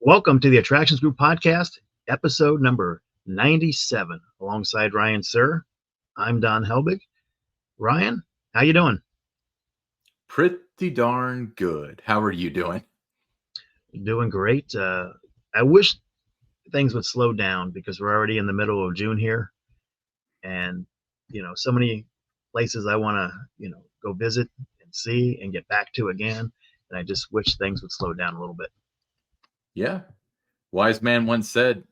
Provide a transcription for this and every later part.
Welcome to the Attractions Group Podcast, episode number 97. Alongside Ryan Sir, I'm Don Helbig. Ryan, how you doing? Pretty darn good. How are you doing? Doing great. I wish things would slow down because we're already in the middle of June here, and so many places I want to go visit and see and get back to again. And I just wish things would slow down a little bit. Yeah. Wise man once said,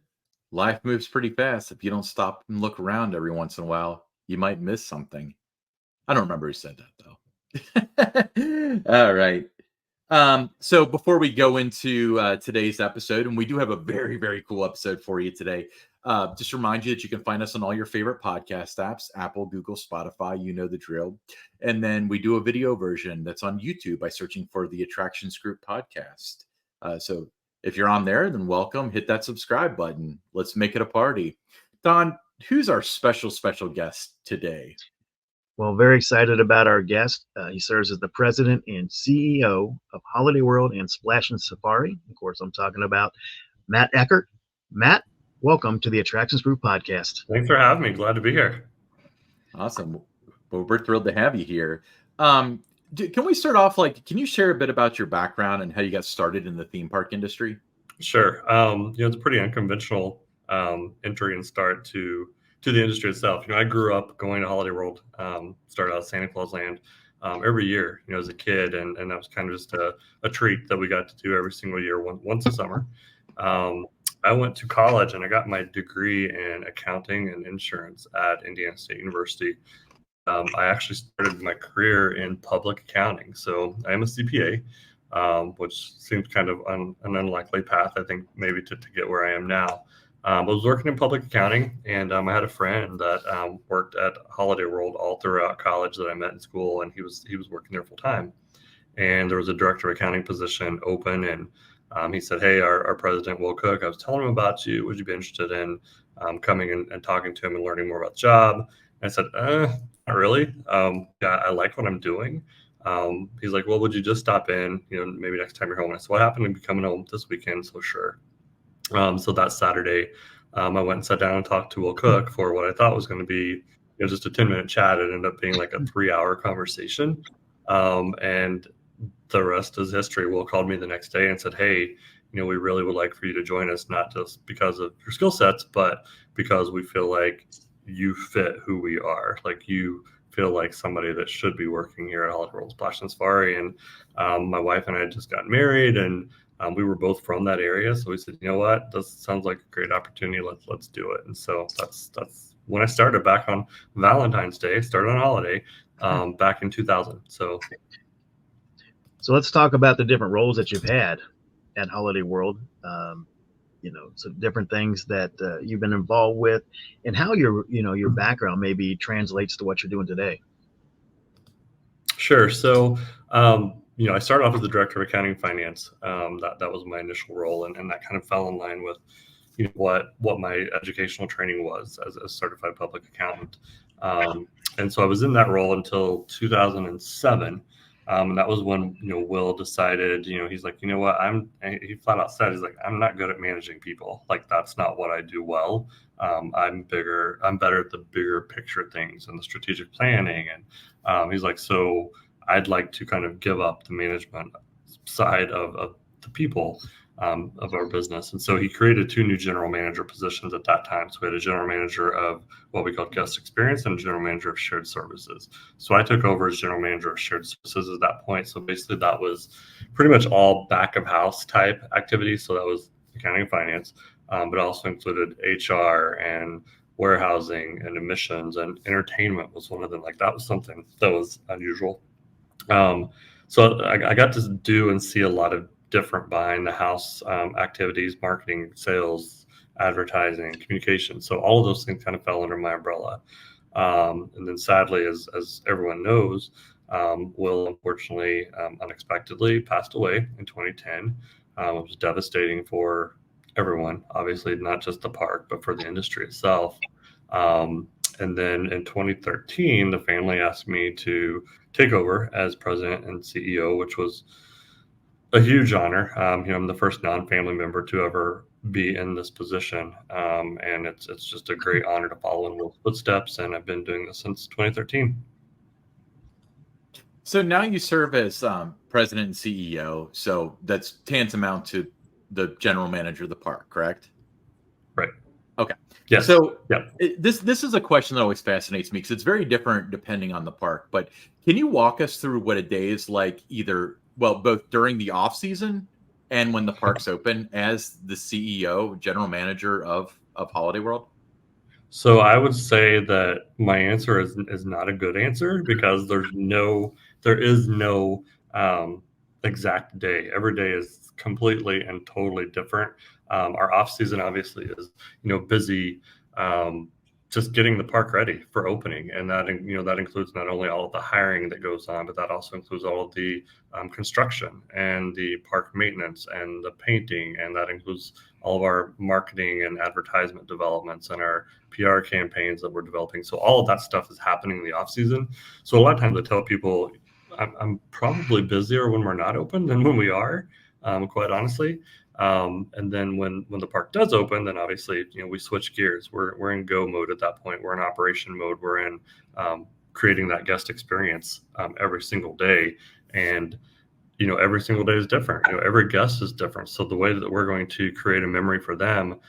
life moves pretty fast. If you don't stop and look around every once in a while, you might miss something. I don't remember who said that, though. All right. So before we go into today's episode, and we do have a very, very cool episode for you today, just remind you that you can find us on all your favorite podcast apps, Apple, Google, Spotify, you know the drill. And then we do a video version that's on YouTube by searching for the Attractions Group Podcast. So if you're on there, then welcome. Hit that subscribe button. Let's make it a party. Don, who's our special guest today? Well, very excited about our guest. He serves as the president and CEO of Holiday World and Splashin Safari. Of course, I'm talking about Matt Eckert. Matt, welcome to the Attractions Group Podcast. Thanks for having me. Glad to be here. Awesome. Well, we're thrilled to have you here. Can we start off, can you share a bit about your background and how you got started in the theme park industry? Sure. It's a pretty unconventional entry and start to the industry itself. I grew up going to Holiday World, started out at Santa Claus Land every year, as a kid. And that was kind of just a treat that we got to do every single year, once a summer. I went to college and I got my degree in accounting and insurance at Indiana State University. I actually started my career in public accounting. So I am a CPA, which seems kind of an unlikely path, I think, maybe to get where I am now. I was working in public accounting, and I had a friend that worked at Holiday World all throughout college that I met in school, and he was working there full time. And there was a director of accounting position open, and he said, "Hey, our president, Will Cook, I was telling him about you. Would you be interested in coming and talking to him and learning more about the job?" And I said, "Not really. I like what I'm doing." He's like, "Well, would you just stop in, maybe next time you're home?" And I said, "Well, I happen to be coming home this weekend, so sure." So that Saturday, I went and sat down and talked to Will Cook for what I thought was going to be just a 10-minute chat. It ended up being like a 3-hour conversation. And the rest is history. Will called me the next day and said, "Hey, we really would like for you to join us, not just because of your skill sets, but because we feel like you fit who we are. Like you feel like somebody that should be working here at Holiday World Splashin Safari." And my wife and I had just got married, and we were both from that area. So we said, "You know what, this sounds like a great opportunity. Let's do it." And so that's when I started back on Valentine's Day, started on holiday back in 2000. So let's talk about the different roles that you've had at Holiday World. Some different things that you've been involved with, and how your background maybe translates to what you're doing today. Sure. So, I started off as the director of accounting and finance. That was my initial role, and that kind of fell in line with what my educational training was as a certified public accountant. And so I was in that role until 2007. And that was when, Will decided, he's like, "You know what, he flat out said, he's like, I'm not good at managing people. Like, that's not what I do well. I'm better at the bigger picture things and the strategic planning." And he's like, "So I'd like to kind of give up the management side of the people of our business." And so he created 2 new general manager positions at that time. So we had a general manager of what we called guest experience and a general manager of shared services. So I took over as general manager of shared services at that point. So basically that was pretty much all back of house type activities. So that was accounting and finance, but also included HR and warehousing and admissions, and entertainment was one of them. Like, that was something that was unusual. So I got to do and see a lot of different behind the house activities, marketing, sales, advertising, communication. So all of those things kind of fell under my umbrella. And then sadly, as everyone knows, Will unfortunately unexpectedly passed away in 2010. It was devastating for everyone, obviously not just the park, but for the industry itself. And then in 2013, the family asked me to take over as president and CEO, which was A huge honor. I'm the first non-family member to ever be in this position, and it's just a great honor to follow in Will's footsteps. And I've been doing this since 2013. So now you serve as president and CEO. So that's tantamount to the general manager of the park, correct? Right. Okay. Yes. So Yep. This is a question that always fascinates me because it's very different depending on the park. But can you walk us through what a day is like, both during the off season and when the park's open, as the CEO, general manager of Holiday World? So I would say that my answer is not a good answer because there is no exact day. Every day is completely and totally different. Our off season obviously is busy, um, just getting the park ready for opening, and that includes not only all of the hiring that goes on, but that also includes all of the construction and the park maintenance and the painting, and that includes all of our marketing and advertisement developments and our PR campaigns that we're developing. So all of that stuff is happening in the off season. So a lot of times I tell people I'm probably busier when we're not open than when we are, quite honestly. And then when the park does open, then obviously we switch gears. We're in go mode at that point. We're in operation mode. We're in creating that guest experience every single day, and every single day is different. Every guest is different. So the way that we're going to create a memory for them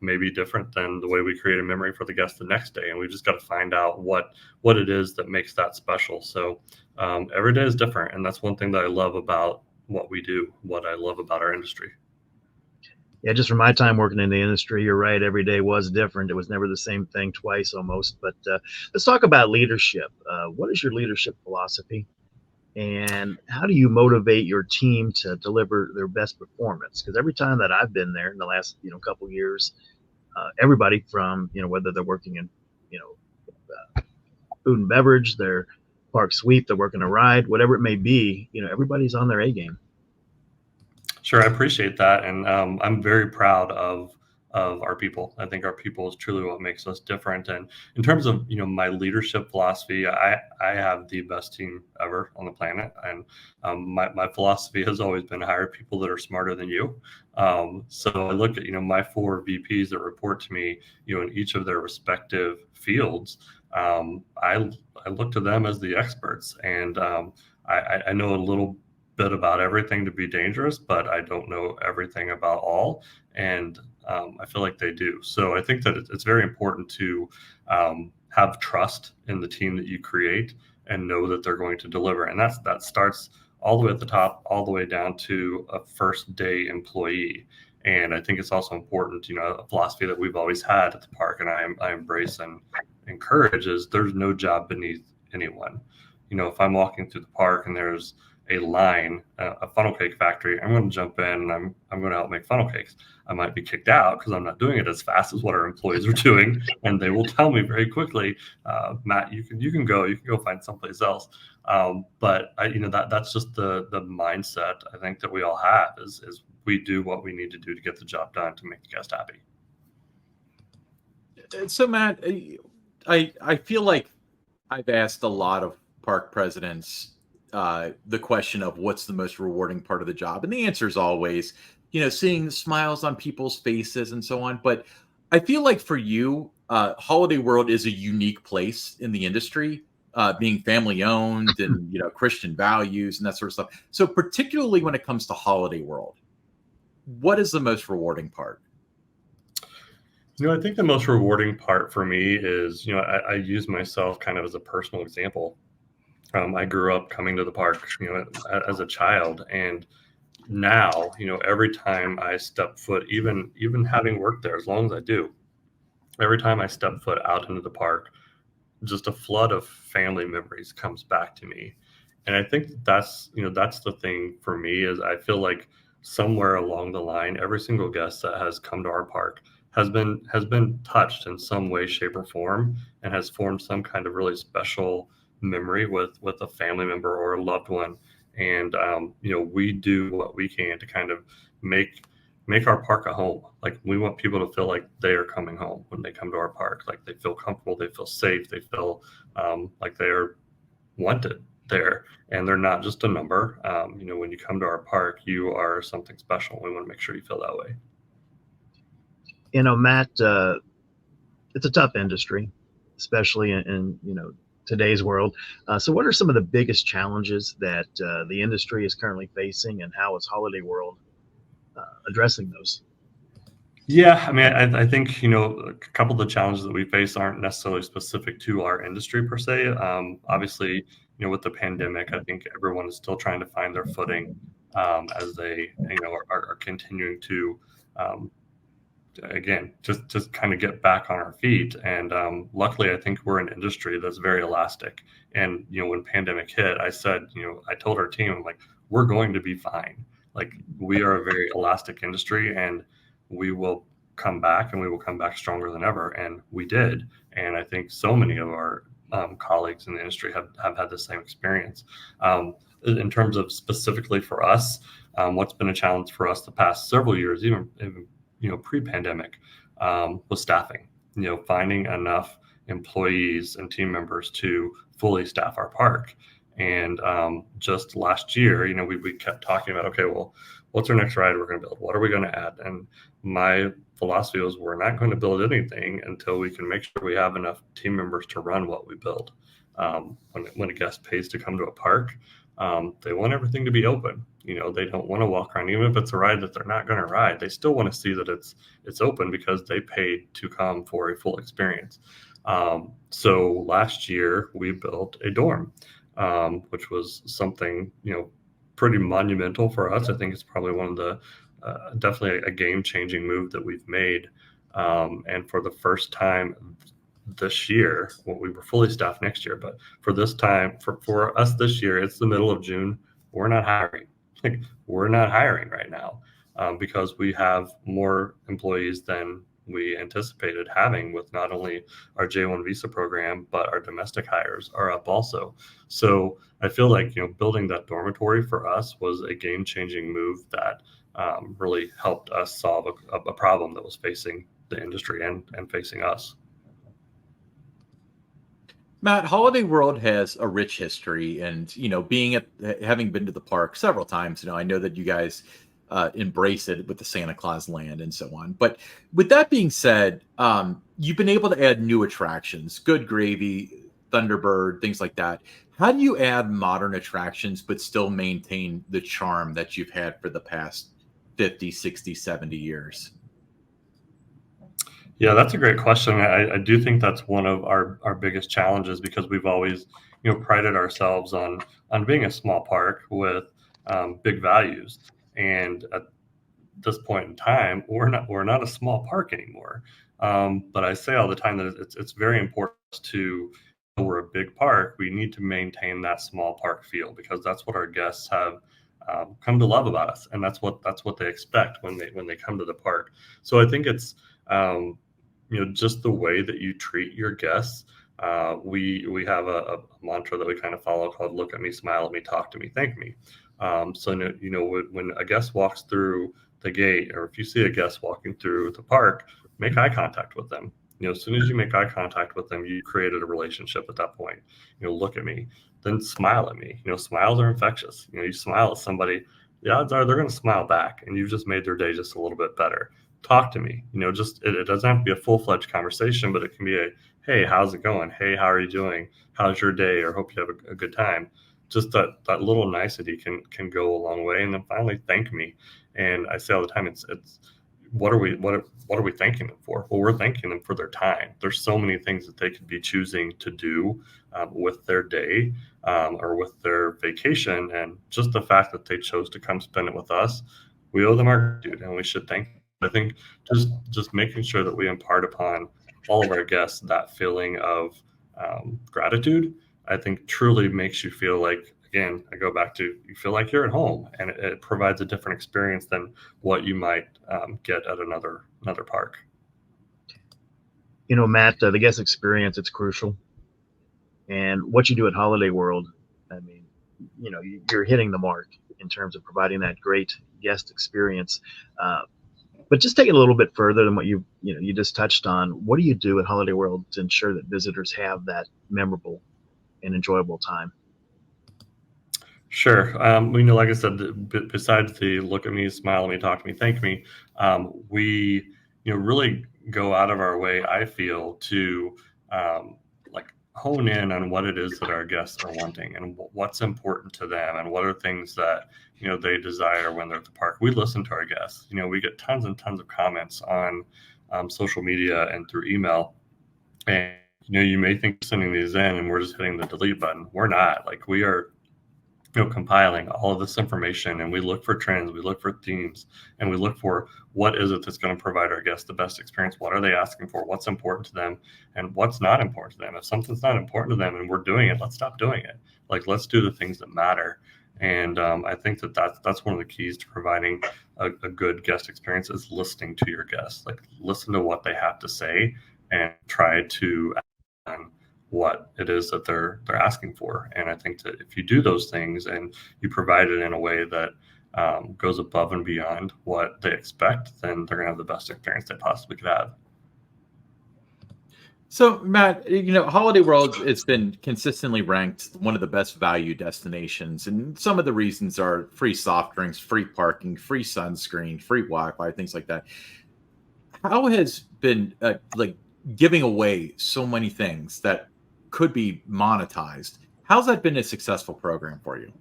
may be different than the way we create a memory for the guest the next day. And we just got to find out what it is that makes that special. So every day is different. And that's one thing that I love about what we do, what I love about our industry. Yeah, just from my time working in the industry, you're right. Every day was different. It was never the same thing twice almost. But let's talk about leadership. What is your leadership philosophy? And how do you motivate your team to deliver their best performance? Because every time that I've been there in the last couple of years, everybody from whether they're working in food and beverage, their park sweep, they're working a ride, whatever it may be, everybody's on their A game. Sure, I appreciate that, and I'm very proud of our people. I think our people is truly what makes us different. And in terms of my leadership philosophy, I have the best team ever on the planet, and my philosophy has always been hire people that are smarter than you. So I look at my four VPs that report to me, in each of their respective fields. I look to them as the experts, and I know a little bit about everything to be dangerous, but I don't know everything about all. And I feel like they do. So I think that it's very important to have trust in the team that you create and know that they're going to deliver. And that starts all the way at the top, all the way down to a first day employee. And I think it's also important, a philosophy that we've always had at the park, and I embrace and encourage, is there's no job beneath anyone. If I'm walking through the park and there's a line, a funnel cake factory, I'm going to jump in and I'm going to help make funnel cakes. I might be kicked out because I'm not doing it as fast as what our employees are doing, and they will tell me very quickly, Matt, you can go find someplace else. But that's just the mindset I think that we all have is we do what we need to do to get the job done to make the guest happy. So Matt, I feel like I've asked a lot of park presidents the question of what's the most rewarding part of the job, and the answer is always seeing the smiles on people's faces and so on. But I feel like for you, Holiday World is a unique place in the industry, being family owned and Christian values and that sort of stuff. So particularly when it comes to Holiday World, what is the most rewarding part? I think the most rewarding part for me is I use myself kind of as a personal example. I grew up coming to the park, as a child, and now, every time I step foot, even having worked there as long as I do, every time I step foot out into the park, just a flood of family memories comes back to me. And I think that's the thing for me, is I feel like somewhere along the line, every single guest that has come to our park has been touched in some way, shape, or form, and has formed some kind of really special memory with a family member or a loved one. And we do what we can to kind of make our park a home. Like, we want people to feel like they are coming home when they come to our park. Like, they feel comfortable, they feel safe, they feel like they are wanted. there, and they're not just a number. When you come to our park, you are something special. We want to make sure you feel that way. Matt, it's a tough industry, especially in today's world. So, what are some of the biggest challenges that the industry is currently facing, and how is Holiday World addressing those? Yeah, I mean, I think a couple of the challenges that we face aren't necessarily specific to our industry per se. Obviously, with the pandemic, I think everyone is still trying to find their footing as they are continuing to again just kind of get back on our feet. And luckily, I think we're an industry that's very elastic. And when pandemic hit, I told our team, I'm like, we're going to be fine. Like, we are a very elastic industry, and we will come back, and we will come back stronger than ever. And we did. And I think so many of our colleagues in the industry have had the same experience. In terms of specifically for us, what's been a challenge for us the past several years, even pre-pandemic, was staffing. Finding enough employees and team members to fully staff our park. And just last year, we kept talking about, okay, well, what's our next ride we're going to build? What are we going to add? And my philosophy was, we're not going to build anything until we can make sure we have enough team members to run what we build. When a guest pays to come to a park, they want everything to be open. They don't want to walk around, even if it's a ride that they're not going to ride. They still want to see that it's open because they paid to come for a full experience. So last year we built a dorm, which was something pretty monumental for us. I think it's probably one of the definitely a game-changing move that we've made. And for the first time this year, well, we were fully staffed next year, but for this time, for us this year, it's the middle of June. We're not hiring. We're not hiring right now because we have more employees than we anticipated having, with not only our J1 visa program, but our domestic hires are up also. So I feel like building that dormitory for us was a game-changing move that really helped us solve a problem that was facing the industry and facing us. Matt, Holiday World has a rich history, and having been to the park several times, I know that you guys embrace it with the Santa Claus land and so on. But with that being said, you've been able to add new attractions, Good Gravy, Thunderbird, things like that. How do you add modern attractions but still maintain the charm that you've had for the past 50, 60, 70 years? Yeah, that's a great question. I do think that's one of our biggest challenges, because we've always, prided ourselves on being a small park with big values. And at this point in time, we're not a small park anymore. But I say all the time that it's very important to, we're a big park. We need to maintain that small park feel, because that's what our guests have come to love about us, and that's what they expect when they come to the park. So I think it's just the way that you treat your guests. We have a mantra that we kind of follow called "Look at me, smile at me, talk to me, thank me." So when a guest walks through the gate, or if you see a guest walking through the park, make eye contact with them. As soon as you make eye contact with them, you created a relationship at that point. Look at me, then smile at me. Smiles are infectious. You smile at somebody, the odds are they're going to smile back, and you've just made their day just a little bit better. Talk to me. Just it doesn't have to be a full-fledged conversation, but it can be a, hey, how's it going? Hey, how are you doing? How's your day? Or hope you have a good time. Just that little nicety can go a long way. And then finally, thank me. And I say all the time, it's what are we thanking them for? Well, we're thanking them for their time. There's so many things that they could be choosing to do with their day or with their vacation, and just the fact that they chose to come spend it with us, we owe them our gratitude, and we should thank them. I think just making sure that we impart upon all of our guests that feeling of gratitude, I think truly makes you feel like, again, I go back to, you feel like you're at home, and it provides a different experience than what you might get at another park. Matt, the guest experience, it's crucial. And what you do at Holiday World, I mean, you're hitting the mark in terms of providing that great guest experience. But just take it a little bit further than what you just touched on. What do you do at Holiday World to ensure that visitors have that memorable and enjoyable time? Sure. Like I said, besides the look at me, smile at me, talk to me, thank me, we, really go out of our way, I feel, to like hone in on what it is that our guests are wanting and what's important to them and what are things that, they desire when they're at the park. We listen to our guests. We get tons and tons of comments on social media and through email. And, you may think you're sending these in and we're just hitting the delete button. We're not. Like, we are compiling all of this information, and we look for trends, we look for themes, and we look for what is it that's going to provide our guests the best experience. What are they asking for? What's important to them, and what's not important to them? If something's not important to them and we're doing it, let's stop doing it. Like, let's do the things that matter. And I think that's one of the keys to providing a good guest experience is listening to your guests. Like, listen to what they have to say and try to on what it is that they're asking for. And I think that if you do those things and you provide it in a way that goes above and beyond what they expect, then they're going to have the best experience they possibly could have. So, Matt, Holiday World, it's been consistently ranked one of the best value destinations. And some of the reasons are free soft drinks, free parking, free sunscreen, free Wi-Fi, things like that. How has been giving away so many things that could be monetized? How's that been a successful program for you?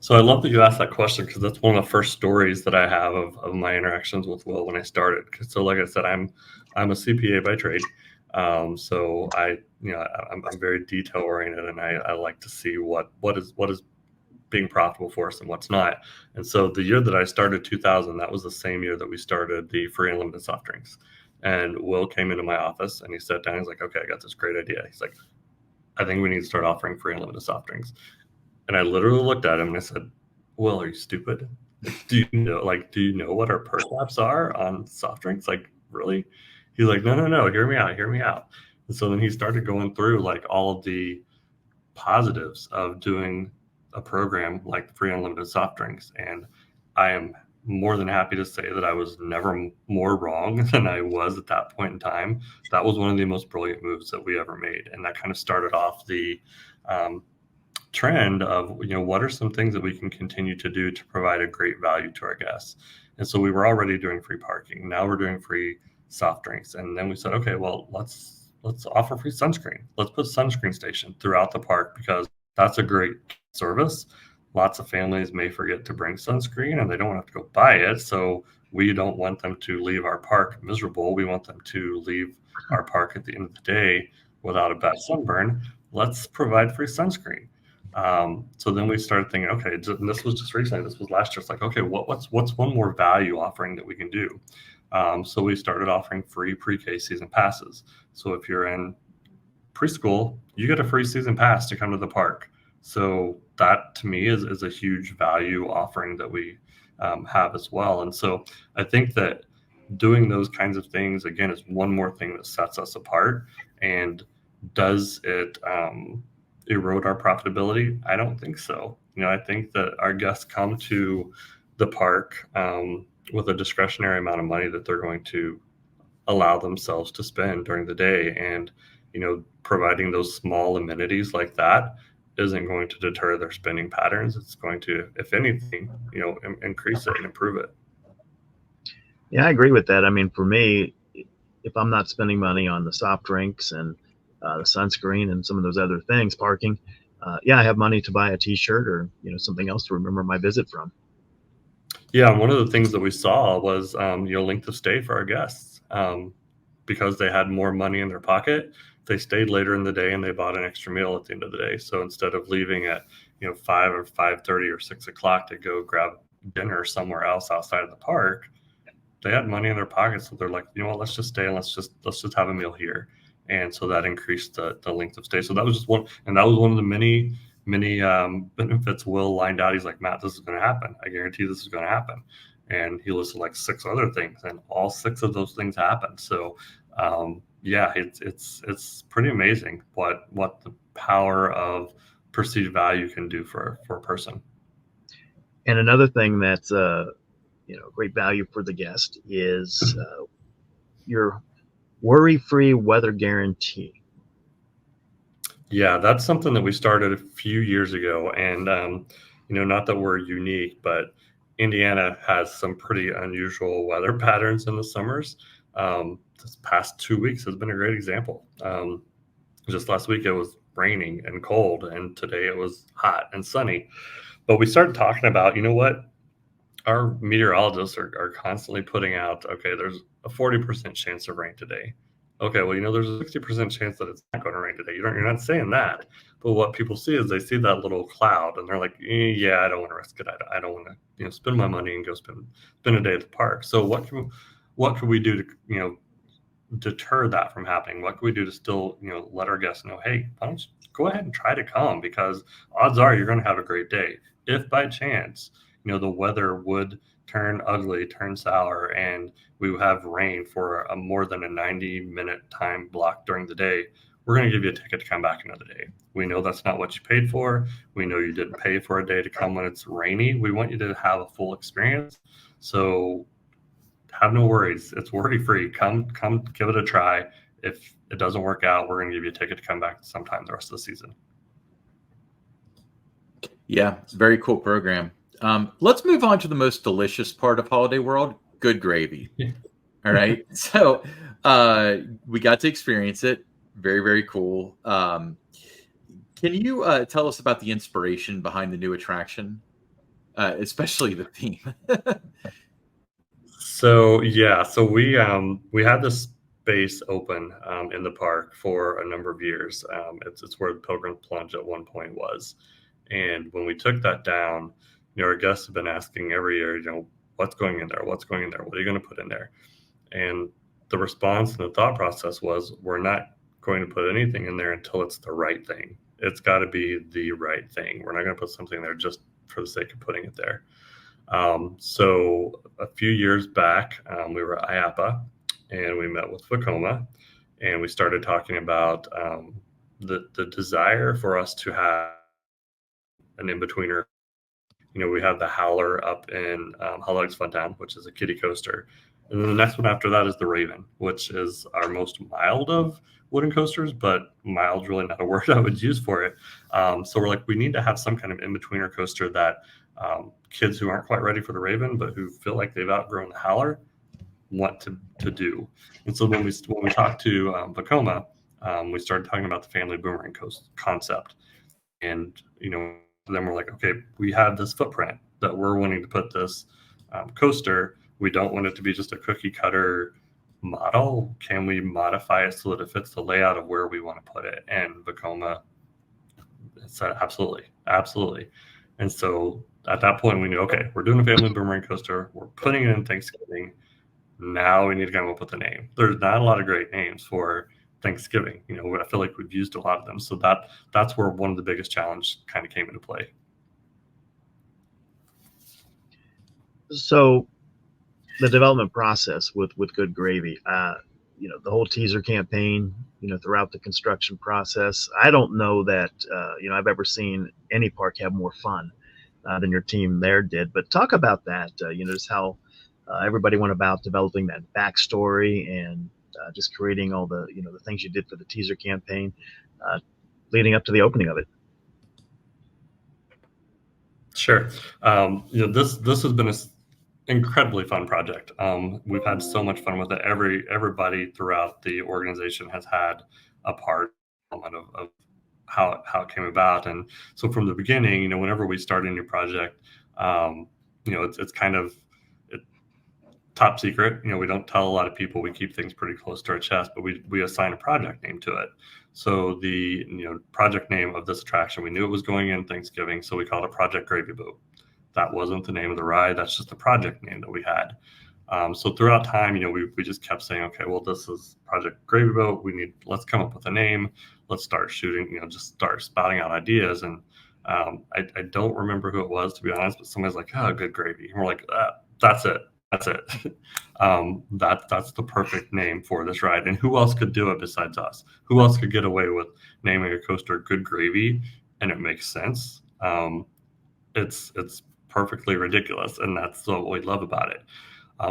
So I love that you asked that question, because that's one of the first stories that I have of my interactions with Will when I started. So like I said, I'm a CPA by trade. So I'm very detail oriented, and I like to see what is being profitable for us and what's not. And so the year that I started, 2000, that was the same year that we started the free unlimited soft drinks. And Will came into my office and he sat down. He's like, okay, I got this great idea. He's like, I think we need to start offering free unlimited soft drinks. And I literally looked at him and I said, Will, are you stupid? Do you know what our per caps are on soft drinks? Like, really? He's like, no, hear me out. And so then he started going through like all of the positives of doing a program like free unlimited soft drinks. And I am more than happy to say that I was never more wrong than I was at that point in time. That was one of the most brilliant moves that we ever made. And that kind of started off the trend of, what are some things that we can continue to do to provide a great value to our guests. And so we were already doing free parking. Now we're doing free soft drinks. And then we said, okay, well, let's offer free sunscreen. Let's put a sunscreen station throughout the park, because that's a great service. Lots of families may forget to bring sunscreen and they don't have to go buy it. So we don't want them to leave our park miserable. We want them to leave our park at the end of the day without a bad sunburn. Let's provide free sunscreen. So then we started thinking, okay, and this was just recently, this was last year. It's like, okay, what's one more value offering that we can do? So we started offering free pre-K season passes. So if you're in preschool, you get a free season pass to come to the park. So that to me is a huge value offering that we have as well. And so I think that doing those kinds of things, again, is one more thing that sets us apart. And does it erode our profitability? I don't think so. I think that our guests come to the park with a discretionary amount of money that they're going to allow themselves to spend during the day. And, providing those small amenities like that isn't going to deter their spending patterns. It's going to, if anything, increase it and improve it. Yeah, I agree with that. I mean, for me, if I'm not spending money on the soft drinks and the sunscreen and some of those other things, parking, I have money to buy a T-shirt or something else to remember my visit from. Yeah, and one of the things that we saw was length of stay for our guests. Because they had more money in their pocket, they stayed later in the day and they bought an extra meal at the end of the day. So instead of leaving at 5 or 5:30 or 6 o'clock to go grab dinner somewhere else outside of the park, they had money in their pockets. So they're like, let's just stay and let's just have a meal here. And so that increased the length of stay. So that was just one, and that was one of the many benefits Will lined out. He's like, Matt, this is going to happen. I guarantee this is going to happen. And he listed like 6 other things, and all 6 of those things happened. So it's pretty amazing what the power of perceived value can do for a person. And another thing that's great value for the guest is your worry-free weather guarantee. Yeah, that's something that we started a few years ago. And, not that we're unique, but Indiana has some pretty unusual weather patterns in the summers. This past 2 weeks has been a great example. Just last week it was raining and cold, and today it was hot and sunny. But we started talking about, what? Our meteorologists are constantly putting out, okay, there's a 40% chance of rain today. Okay, well, there's a 60% chance that it's not going to rain today. You're not saying that. But what people see is they see that little cloud and they're like, yeah, I don't want to risk it. I don't want to, spend my money and go spend a day at the park. So what can we do to, deter that from happening? What can we do to still, let our guests know, hey, why don't you go ahead and try to come, because odds are you're going to have a great day. If by chance, the weather would turn ugly, turn sour, and we have rain for a more than a 90-minute time block during the day, we're going to give you a ticket to come back another day. We know that's not what you paid for. We know you didn't pay for a day to come when it's rainy. We want you to have a full experience. So have no worries. It's worry free. Come, give it a try. If it doesn't work out, we're going to give you a ticket to come back sometime the rest of the season. Yeah, very cool program. Let's move on to the most delicious part of Holiday World, good gravy. All right. So we got to experience it. Very, very cool. Can you tell us about the inspiration behind the new attraction, especially the theme? So we had this space open in the park for a number of years. It's where the Pilgrim Plunge at one point was, and when we took that down, our guests have been asking every year, what's going in there? What's going in there? What are you going to put in there? And the response and the thought process was, we're not going to put anything in there until it's the right thing. It's got to be the right thing. We're not going to put something there just for the sake of putting it there. So a few years back, we were at IAPA and we met with Vekoma, and we started talking about the desire for us to have an in-betweener. We have the Howler up in Hollow Funtown, which is a kiddie coaster. And then the next one after that is the Raven, which is our most mild of wooden coasters, but mild's really not a word I would use for it. So we're like, we need to have some kind of in-betweener coaster that kids who aren't quite ready for the Raven, but who feel like they've outgrown the Howler, want to do. And so when we talked to Vekoma, we started talking about the family boomerang concept. And, then we're like, okay, we have this footprint that we're wanting to put this coaster. We don't want it to be just a cookie cutter model. Can we modify it so that it fits the layout of where we want to put it? And Vekoma said, absolutely. And so at that point, we knew, okay, we're doing a family boomerang coaster. We're putting it in Thanksgiving. Now we need to come up with a name. There's not a lot of great names for Thanksgiving. I feel like we've used a lot of them. So that's where one of the biggest challenge kind of came into play. So the development process with Good Gravy, the whole teaser campaign, throughout the construction process, I don't know that, I've ever seen any park have more fun than your team there did. But talk about that, just how everybody went about developing that backstory and just creating all the, the things you did for the teaser campaign leading up to the opening of it. Sure. This has been an incredibly fun project. We've had so much fun with it. Everybody throughout the organization has had a part of how it came about. And so from the beginning, whenever we start a new project, it's kind of top secret. We don't tell a lot of people. We keep things pretty close to our chest, but we assign a project name to it. So the project name of this attraction, we knew it was going in Thanksgiving, so we called it Project Gravy Boat. That wasn't the name of the ride. That's just the project name that we had. So throughout time, we just kept saying, okay, well, this is Project Gravy Boat. Let's come up with a name. Let's start shooting, just start spouting out ideas. And I don't remember who it was, to be honest, but somebody's like, oh, Good Gravy. And we're like, that's it. That's it. That's the perfect name for this ride. And who else could do it besides us? Who else could get away with naming a coaster Good Gravy and it makes sense? It's perfectly ridiculous, and that's what we love about it.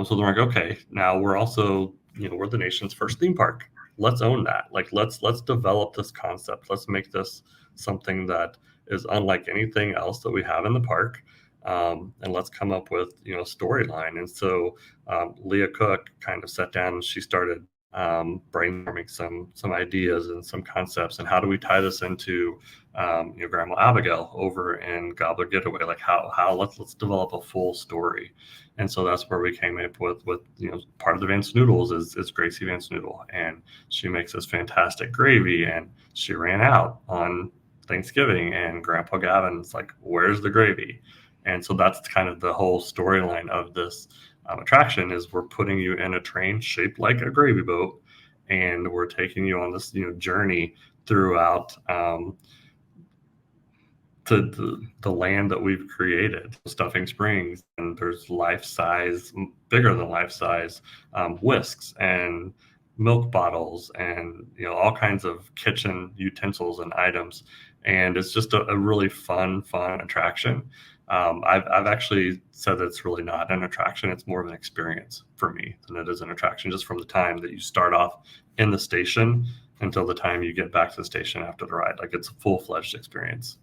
So they're like, okay, now we're also, we're the nation's first theme park. let's own that. Like let's develop this concept. Let's make this something that is unlike anything else that we have in the park. And let's come up with, storyline. And so Leah Cook kind of sat down and she started brainstorming some ideas and some concepts, and how do we tie this into Grandma Abigail over in Gobbler Getaway? Like how let's develop a full story. And so that's where we came up with part of the Vance Noodles is Gracie Vance Noodle, and she makes this fantastic gravy, and she ran out on Thanksgiving, and Grandpa Gavin's like, where's the gravy? And so that's kind of the whole storyline of this attraction, is we're putting you in a train shaped like a gravy boat, and we're taking you on this journey throughout the land that we've created, Stuffing Springs, and there's life-size, bigger than life-size whisks and milk bottles, and all kinds of kitchen utensils and items, and it's just a really fun attraction. I've actually said that it's really not an attraction; it's more of an experience for me than it is an attraction. Just from the time that you start off in the station until the time you get back to the station after the ride, like it's a full-fledged experience.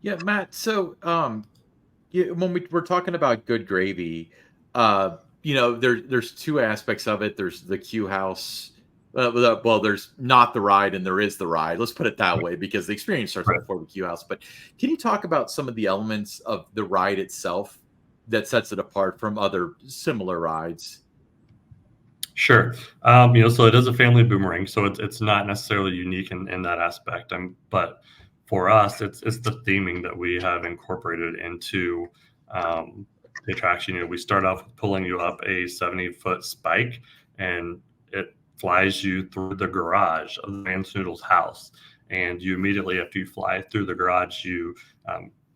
Yeah, Matt. So, when we're talking about good gravy, there's two aspects of it. There's the Q House. Well, there's not the ride, and there is the ride. Let's put it that way, because the experience starts before the Q House. But can you talk about some of the elements of the ride itself that sets it apart from other similar rides? Sure. So it is a family boomerang, so it's not necessarily unique in that aspect. But for us, it's the theming that we have incorporated into the attraction. We start off with pulling you up a 70-foot spike, and it flies you through the garage of the Vance Noodles house. And you immediately, after you fly through the garage, you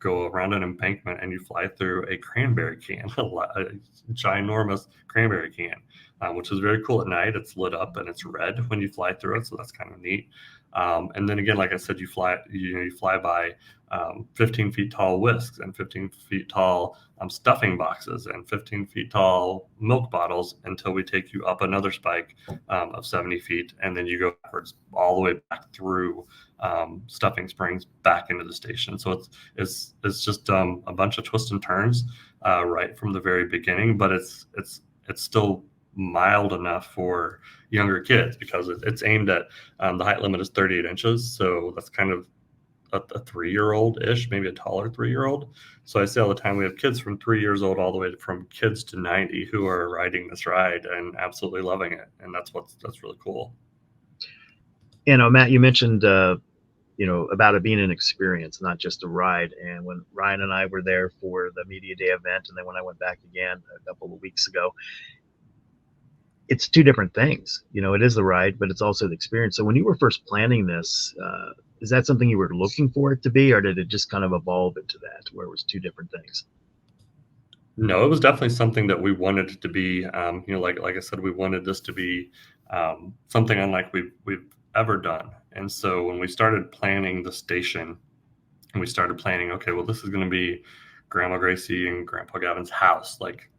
go around an embankment and you fly through a cranberry can, a ginormous cranberry can. Which is very cool at night. It's lit up and it's red when you fly through it, so that's kind of neat. And then again, like I said, you fly by 15 feet tall whisks, and 15 feet tall stuffing boxes, and 15 feet tall milk bottles, until we take you up another spike of 70 feet, and then you go backwards all the way back through Stuffing Springs back into the station. So it's just a bunch of twists and turns right from the very beginning, but it's still mild enough for younger kids, because it's aimed at the height limit is 38 inches. So that's kind of a 3-year-old ish, maybe a taller 3-year-old. So I say all the time, we have kids from 3 years old all the way from kids to 90 who are riding this ride and absolutely loving it. And that's really cool. Matt, you mentioned, about it being an experience, not just a ride. And when Ryan and I were there for the media day event, and then when I went back again a couple of weeks ago, it's two different things. It is the ride, but it's also the experience. So when you were first planning this, is that something you were looking for it to be, or did it just kind of evolve into that, where it was two different things? No, it was definitely something that we wanted it to be. Like I said, we wanted this to be something unlike we've ever done. And so when we started planning the station, and we started planning, okay, well, this is going to be Grandma Gracie and Grandpa Gavin's house. Like,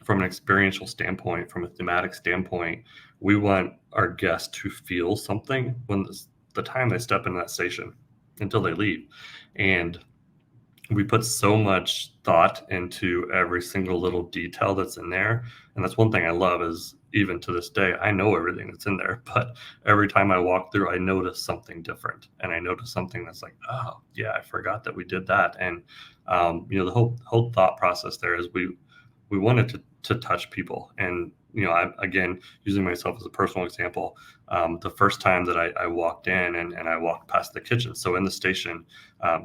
from an experiential standpoint, from a thematic standpoint, we want our guests to feel something when the time they step into that station until they leave. And we put so much thought into every single little detail that's in there. And that's one thing I love, is even to this day, I know everything that's in there, but every time I walk through, I notice something different, and I notice something that's like, oh yeah, I forgot that we did that. And the whole thought process there is we wanted to touch people. And I'm, again, using myself as a personal example, the first time that I walked in and I walked past the kitchen. So in the station,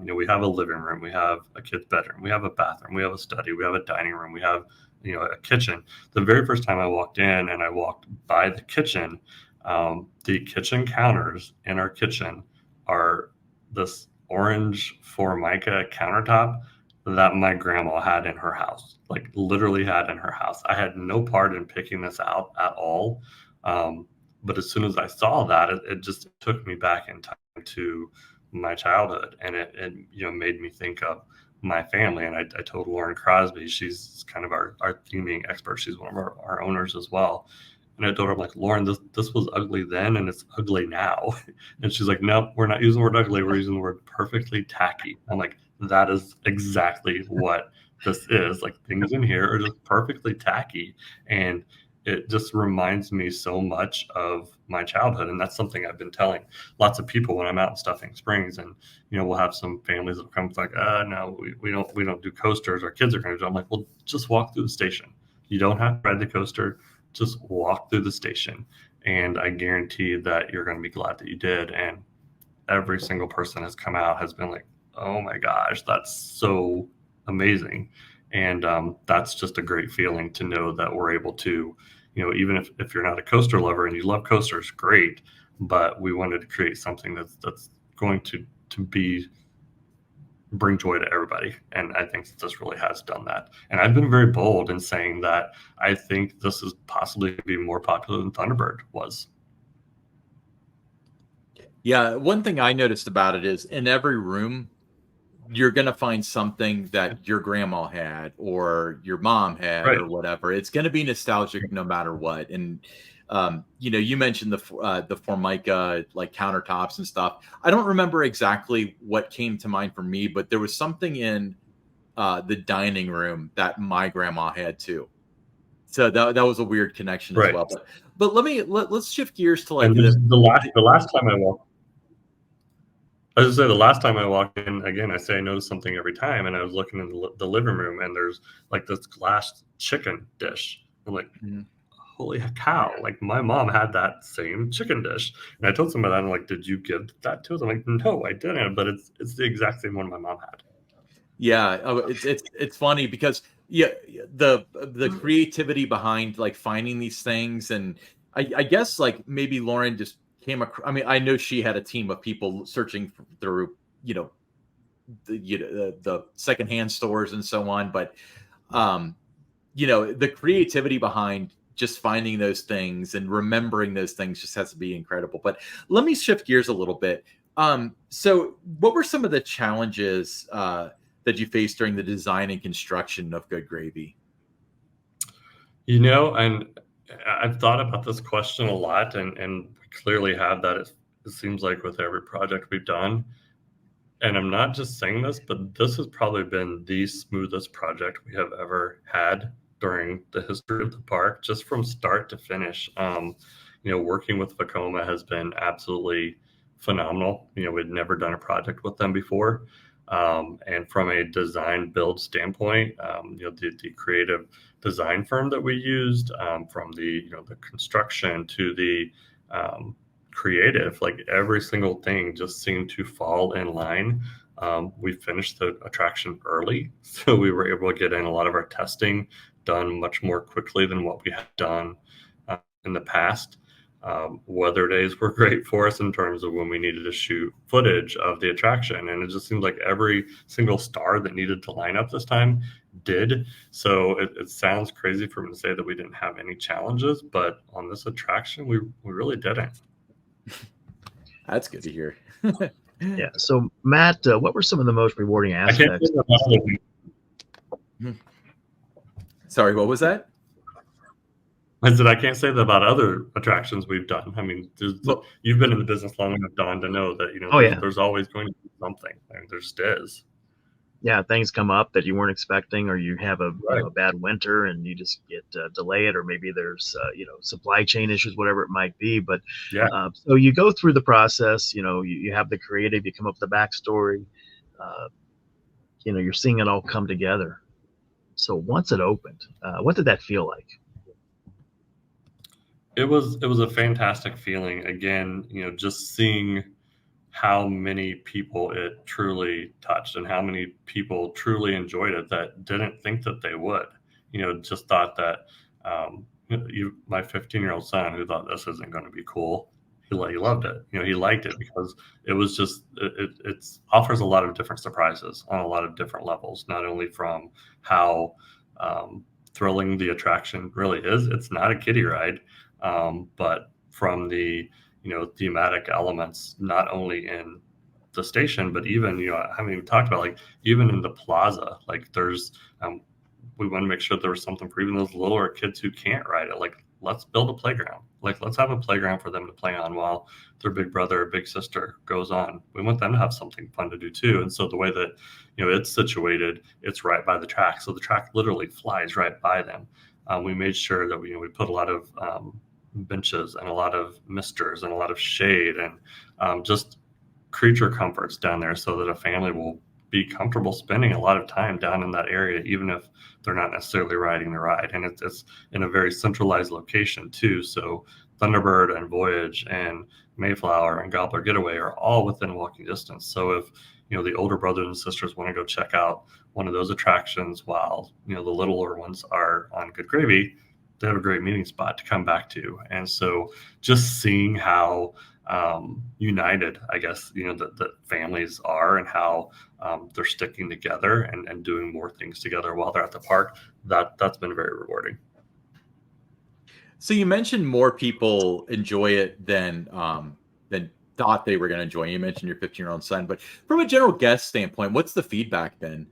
we have a living room, we have a kid's bedroom, we have a bathroom, we have a study, we have a dining room, we have a kitchen. The very first time I walked in and I walked by the kitchen counters in our kitchen are this orange Formica countertop that my grandma had in her house, like literally had in her house. I had no part in picking this out at all. But as soon as I saw that, it just took me back in time to my childhood, and it made me think of my family. And I told Lauren Crosby, she's kind of our theming expert. She's one of our owners as well. And I told her, I'm like, Lauren, this was ugly then and it's ugly now. And she's like, no, we're not using the word ugly. We're using the word perfectly tacky. I'm like, that is exactly what this is. Like, things in here are just perfectly tacky. And it just reminds me so much of my childhood. And that's something I've been telling lots of people when I'm out in Stuffing Springs. And, we'll have some families that come like, no, we don't do coasters. Our kids are going to do. I'm like, well, just walk through the station. You don't have to ride the coaster. Just walk through the station. And I guarantee that you're going to be glad that you did. And every single person has come out has been like, oh my gosh, that's so amazing. And that's just a great feeling to know that we're able to, even if you're not a coaster lover and you love coasters, great. But we wanted to create something that's going to bring joy to everybody. And I think that this really has done that. And I've been very bold in saying that I think this is possibly going to be more popular than Thunderbird was. Yeah, one thing I noticed about it is in every room, you're going to find something that your grandma had or your mom had Right. or whatever. It's going to be nostalgic no matter what. And you mentioned the Formica like countertops and stuff. I don't remember exactly what came to mind for me, but there was something in the dining room that my grandma had too. So that was a weird connection as Right. well. But let's shift gears to like and the last time I walked. I was gonna say the last time I walked in, again, I say I notice something every time, and I was looking in the living room, and there's like this glass chicken dish. I'm like, holy cow! Like my mom had that same chicken dish, and I told somebody that I'm like, did you give that to us? I'm like, no, I didn't, but it's the exact same one my mom had. Yeah, it's funny because the creativity behind like finding these things, and I guess like maybe Lauren just came across. I mean, I know she had a team of people searching through the secondhand stores and so on, but the creativity behind just finding those things and remembering those things just has to be incredible. But let me shift gears a little bit. So what were some of the challenges that you faced during the design and construction of Good Gravy? And I've thought about this question a lot, and we clearly have that. It seems like with every project we've done. And I'm not just saying this, but this has probably been the smoothest project we have ever had during the history of the park, just from start to finish. Working with Vekoma has been absolutely phenomenal. We'd never done a project with them before. And from a design build standpoint, the creative design firm that we used, from the construction to the creative, like every single thing just seemed to fall in line. We finished the attraction early, so we were able to get in a lot of our testing done much more quickly than what we had done in the past. Weather days were great for us in terms of when we needed to shoot footage of the attraction, and it just seemed like every single star that needed to line up this time did. So it sounds crazy for me to say that we didn't have any challenges, but on this attraction we really didn't. That's good to hear. Yeah. So Matt, what were some of the most rewarding aspects? Sorry, what was that? I said I can't say that about other attractions we've done. I mean, you've been in the business long enough, Don, to know that there's always going to be something. I mean, there just is. Yeah, things come up that you weren't expecting, or you have a Right. bad winter and you just get delayed, or maybe there's supply chain issues, whatever it might be. But Yeah. so you go through the process. You have the creative, you come up with the backstory. You're seeing it all come together. So once it opened, what did that feel like? It was a fantastic feeling. Again, just seeing how many people it truly touched and how many people truly enjoyed it that didn't think that they would. Just thought that my 15-year-old son, who thought this isn't going to be cool, he loved it. He liked it because it was just it offers a lot of different surprises on a lot of different levels. Not only from how thrilling the attraction really is. It's not a kiddie ride, but from the thematic elements, not only in the station, but even I haven't even talked about like even in the plaza. Like there's we want to make sure there was something for even those littler kids who can't ride it. Like let's build a playground. Like, let's have a playground for them to play on while their big brother or big sister goes on. We want them to have something fun to do too. And so the way that, it's situated, it's right by the track. So the track literally flies right by them. We made sure that we put a lot of benches and a lot of misters and a lot of shade and just creature comforts down there so that a family will be comfortable spending a lot of time down in that area, even if they're not necessarily riding the ride. And it's in a very centralized location too. So Thunderbird and Voyage and Mayflower and Gobbler Getaway are all within walking distance. So if the older brothers and sisters want to go check out one of those attractions while the littler ones are on Good Gravy, they have a great meeting spot to come back to. And so just seeing how united, I guess, that families are, and how they're sticking together and doing more things together while they're at the park, that's been very rewarding. So you mentioned more people enjoy it than thought they were going to enjoy. You mentioned your 15-year-old son, but from a general guest standpoint, what's the feedback been?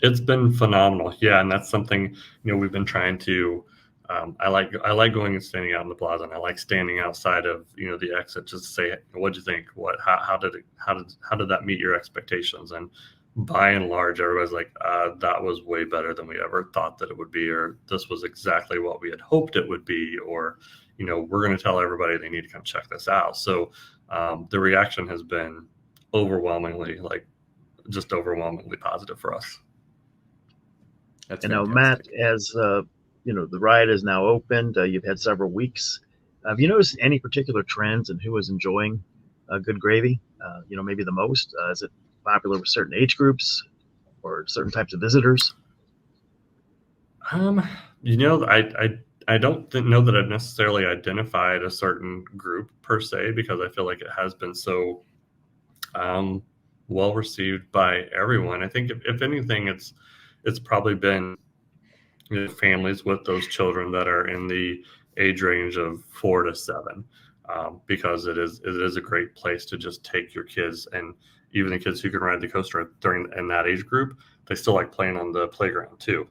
It's been phenomenal. Yeah. And that's something, we've been trying to, I like going and standing out in the plaza, and I like standing outside of, the exit just to say, what'd you think? How did that meet your expectations? And by and large, everybody's like, that was way better than we ever thought that it would be, or this was exactly what we had hoped it would be, or, we're going to tell everybody they need to come check this out. So the reaction has been overwhelmingly positive for us. That's Matt, as the ride is now opened, you've had several weeks. Have you noticed any particular trends in who is enjoying Good Gravy? Maybe the most. Is it popular with certain age groups or certain types of visitors? I don't know that I've necessarily identified a certain group per se, because I feel like it has been so well received by everyone. I think if anything, it's probably been families with those children that are in the age range of 4 to 7, because it is a great place to just take your kids, and even the kids who can ride the coaster in that age group, they still like playing on the playground too.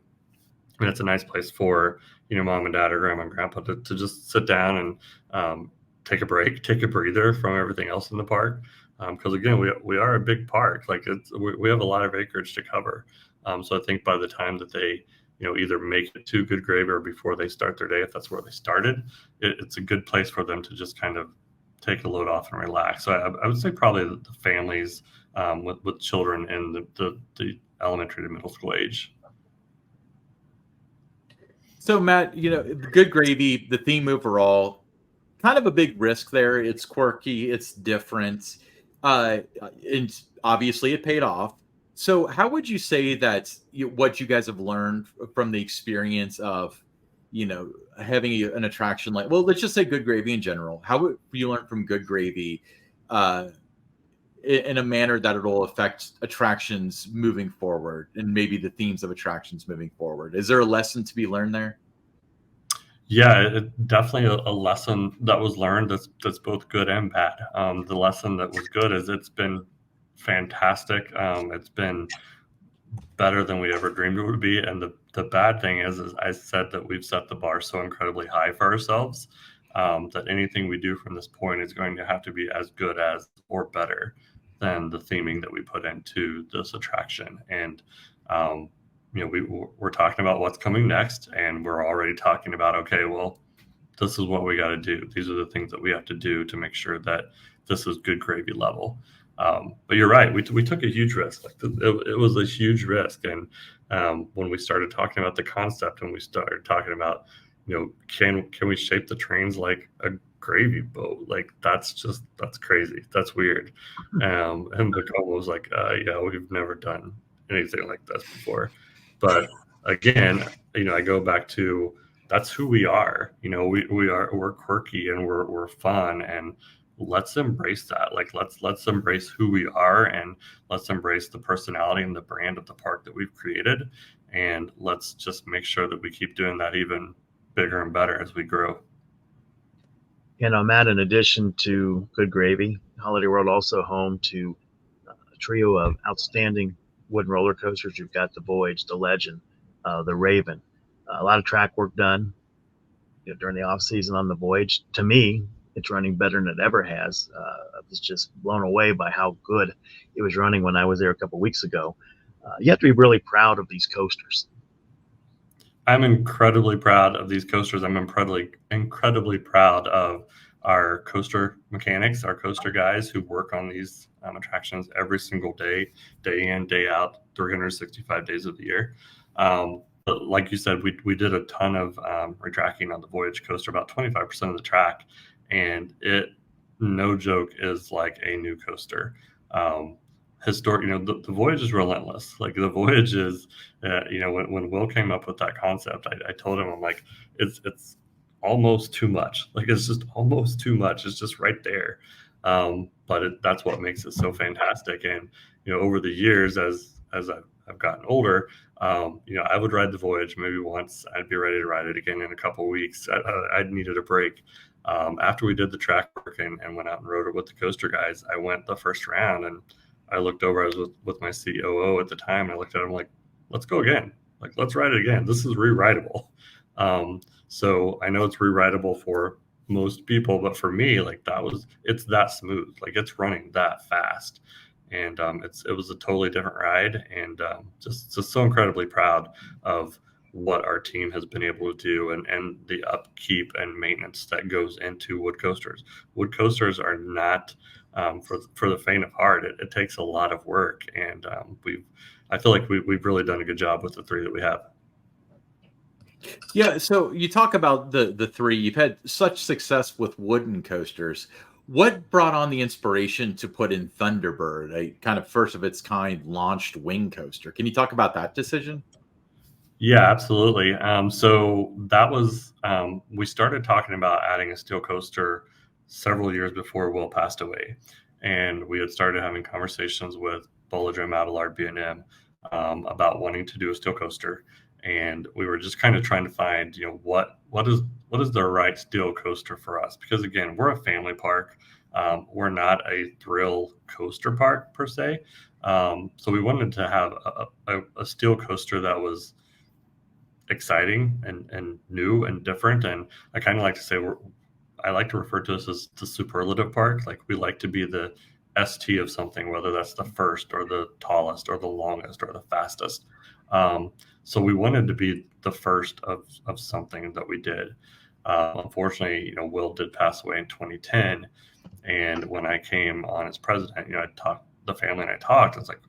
And it's a nice place for mom and dad or grandma and grandpa to just sit down and take a break, take a breather from everything else in the park. Because again, we are a big park. Like we have a lot of acreage to cover. So I think by the time that they either make it to Good Gravy or before they start their day, if that's where they started, it's a good place for them to just kind of take a load off and relax. So I would say probably the families with children in the elementary to middle school age. So Matt, Good Gravy, the theme overall, kind of a big risk there. It's quirky, it's different, and obviously it paid off. So how would you say that what you guys have learned from the experience of, having an attraction like, well, let's just say Good Gravy in general, how would you learn from Good Gravy in a manner that it'll affect attractions moving forward, and maybe the themes of attractions moving forward? Is there a lesson to be learned there? Yeah, definitely a lesson that was learned that's both good and bad. The lesson that was good is it's been fantastic. It's been better than we ever dreamed it would be. And the bad thing is I said that we've set the bar so incredibly high for ourselves, that anything we do from this point is going to have to be as good as or better than the theming that we put into this attraction. And we're talking about what's coming next, and we're already talking about, okay, well, this is what we got to do. These are the things that we have to do to make sure that this is Good Gravy level. But you're right. We took a huge risk. Like it was a huge risk. And when we started talking about the concept, and we started talking about, can we shape the trains like a gravy boat? Like that's crazy. That's weird. And Bacoma was like, yeah, we've never done anything like this before. But again, I go back to, that's who we are. We're quirky and we're fun, and let's embrace that. Like let's embrace who we are, and let's embrace the personality and the brand of the park that we've created, and let's just make sure that we keep doing that even bigger and better as we grow. Matt, in addition to Good Gravy, Holiday World also home to a trio of outstanding wooden roller coasters. You've got the Voyage, the Legend, the Raven. A lot of track work done. during the off season on the Voyage. To me, it's running better than it ever has. I was just blown away by how good it was running when I was there a couple weeks ago. You have to be really proud of these coasters. I'm incredibly proud of these coasters. I'm incredibly proud of our coaster mechanics, our coaster guys who work on these attractions every single day, day in, day out, 365 days of the year. But like you said, we did a ton of retracking on the Voyage coaster, about 25% of the track, and it, no joke, is like a new coaster. Historic, the Voyage is relentless. Like the Voyage is, when Will came up with that concept, I told him, I'm like, it's almost too much. Like it's just almost too much. It's just right there. But that's what makes it so fantastic. And over the years, as I've gotten older, I would ride the Voyage maybe once. I'd be ready to ride it again in a couple of weeks. I needed a break. After we did the track work and went out and rode it with the coaster guys, I went the first round and I looked over. I was with my COO at the time. And I looked at him like, let's go again. Like, let's ride it again. This is rewritable. So I know it's rewritable for most people, but for me, like it's that smooth. Like it's running that fast. And it was a totally different ride, and just so incredibly proud of what our team has been able to do and the upkeep and maintenance that goes into wood coasters. Wood coasters are not for the faint of heart. It takes a lot of work, and I feel like we've really done a good job with the three that we have. Yeah, so you talk about the three. You've had such success with wooden coasters. What brought on the inspiration to put in Thunderbird, a kind of first of its kind launched wing coaster? Can you talk about that decision? Yeah, absolutely. So that was we started talking about adding a steel coaster several years before Will passed away, and we had started having conversations with Bolidrim, Abelard, B&M about wanting to do a steel coaster, and we were just kind of trying to find, what is the right steel coaster for us? Because again, we're a family park. We're not a thrill coaster park per se. So we wanted to have a steel coaster that was exciting and new and different. And I kind of like to say I like to refer to us as the superlative park. Like we like to be the ST of something, whether that's the first or the tallest or the longest or the fastest. So we wanted to be the first of something that we did. Unfortunately, Will did pass away in 2010. And when I came on as president, I talked the family and I talked. It's like,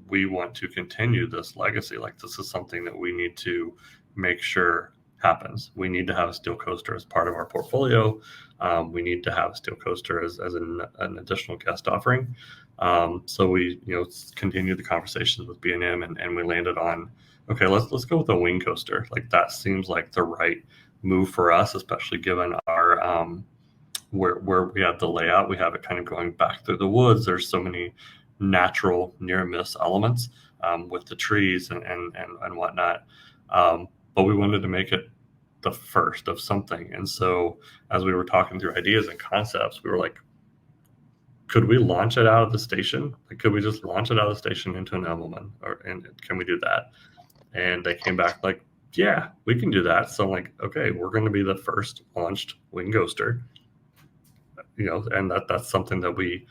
we want to continue this legacy. Like this is something that we need to make sure happens. We need to have a steel coaster as part of our portfolio. We need to have a steel coaster as an additional guest offering. So we, continued the conversations with B&M and we landed on, okay, let's go with a wing coaster. Like that seems like the right move for us, especially given our where we have the layout. We have it kind of going back through the woods. There's so many natural near miss elements with the trees and whatnot. But we wanted to make it the first of something. And so as we were talking through ideas and concepts, we were like, could we launch it out of the station? Like, could we just launch it out of the station into an Emelman? And can we do that? And they came back like, yeah, we can do that. So I'm like, okay, we're going to be the first launched wing coaster, and that's something that we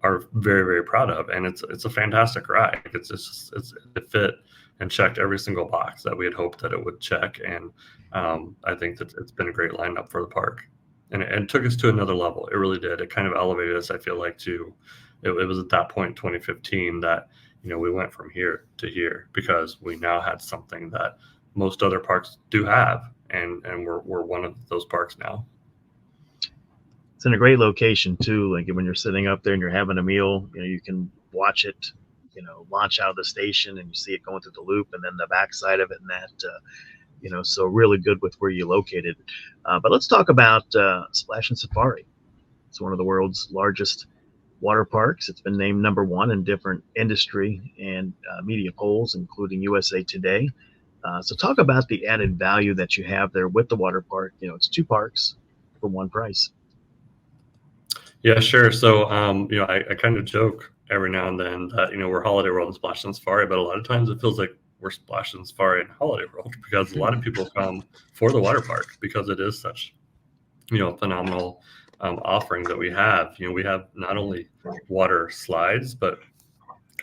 are very, very proud of. And it's a fantastic ride. It fit and checked every single box that we had hoped that it would check. And I think that it's been a great lineup for the park, and it took us to another level. It really did. It kind of elevated us, I feel like, it was at that point in 2015 that, we went from here to here because we now had something that most other parks do have. And we're one of those parks now. It's in a great location too. Like when you're sitting up there and you're having a meal, you can watch it, launch out of the station and you see it going through the loop and then the backside of it and that, so really good with where you located. But let's talk about Splashin Safari. It's one of the world's largest water parks. It's been named #1 in different industry and media polls, including USA Today. So talk about the added value that you have there with the water park. It's 2 parks for one price. Yeah, sure. So, I kind of joke every now and then that, we're Holiday World and Splashin Safari, but a lot of times it feels like we're Splashin' Safari and Holiday World, because a lot of people come for the water park because it is such, phenomenal offering that we have. We have not only water slides, but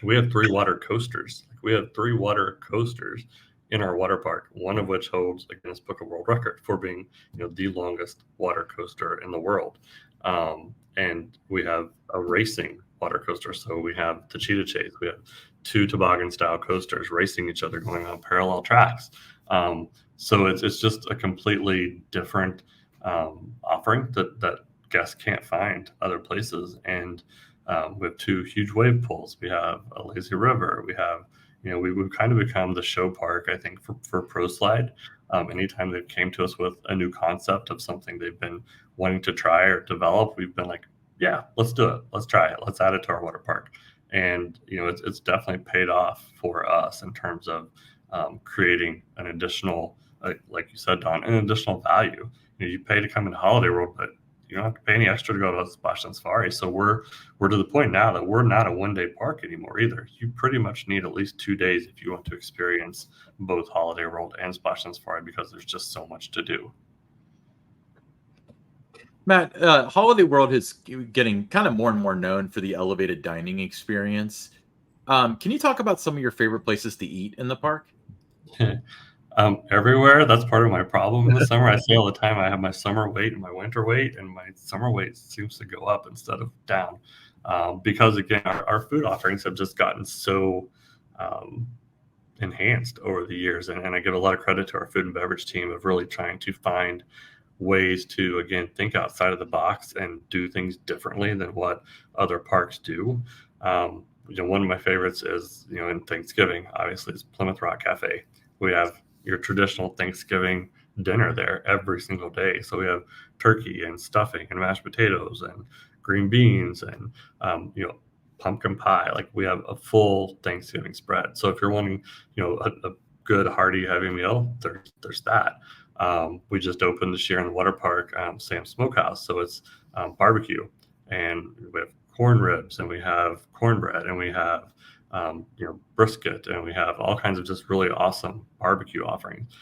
we have 3 water coasters. We have 3 water coasters in our water park, one of which holds a Guinness Book of World Record for being, the longest water coaster in the world. And we have a racing water coaster. So we have the Cheetah Chase. We have 2 toboggan style coasters racing each other, going on parallel tracks. So it's just a completely different offering that guests can't find other places. And we have 2 huge wave pools. We have a lazy river. We have, we've kind of become the show park, I think, for Pro Slide. Anytime they came to us with a new concept of something they've been wanting to try or develop, we've been like, yeah, let's do it. Let's try it. Let's add it to our water park. And, it's definitely paid off for us in terms of creating an additional, like you said, Don, an additional value. You pay to come into Holiday World, but you don't have to pay any extra to go to Splashin' Safari. So we're to the point now that we're not a one-day park anymore either. You pretty much need at least 2 days if you want to experience both Holiday World and Splashin' Safari, because there's just so much to do. Matt, Holiday World is getting kind of more and more known for the elevated dining experience. Can you talk about some of your favorite places to eat in the park? Everywhere. That's part of my problem in the summer. I say all the time, I have my summer weight and my winter weight, and my summer weight seems to go up instead of down. Because again, our food offerings have just gotten so enhanced over the years. And I give a lot of credit to our food and beverage team of really trying to find ways to, again, think outside of the box and do things differently than what other parks do. One of my favorites is, in Thanksgiving, obviously, is Plymouth Rock Cafe. We have your traditional Thanksgiving dinner there every single day. So we have turkey and stuffing and mashed potatoes and green beans and, pumpkin pie. Like, we have a full Thanksgiving spread. So if you're wanting, a good hearty heavy meal, there's that. We just opened this year in the water park, Sam's Smokehouse. So it's barbecue, and we have corn ribs, and we have cornbread, and we have brisket, and we have all kinds of just really awesome barbecue offerings.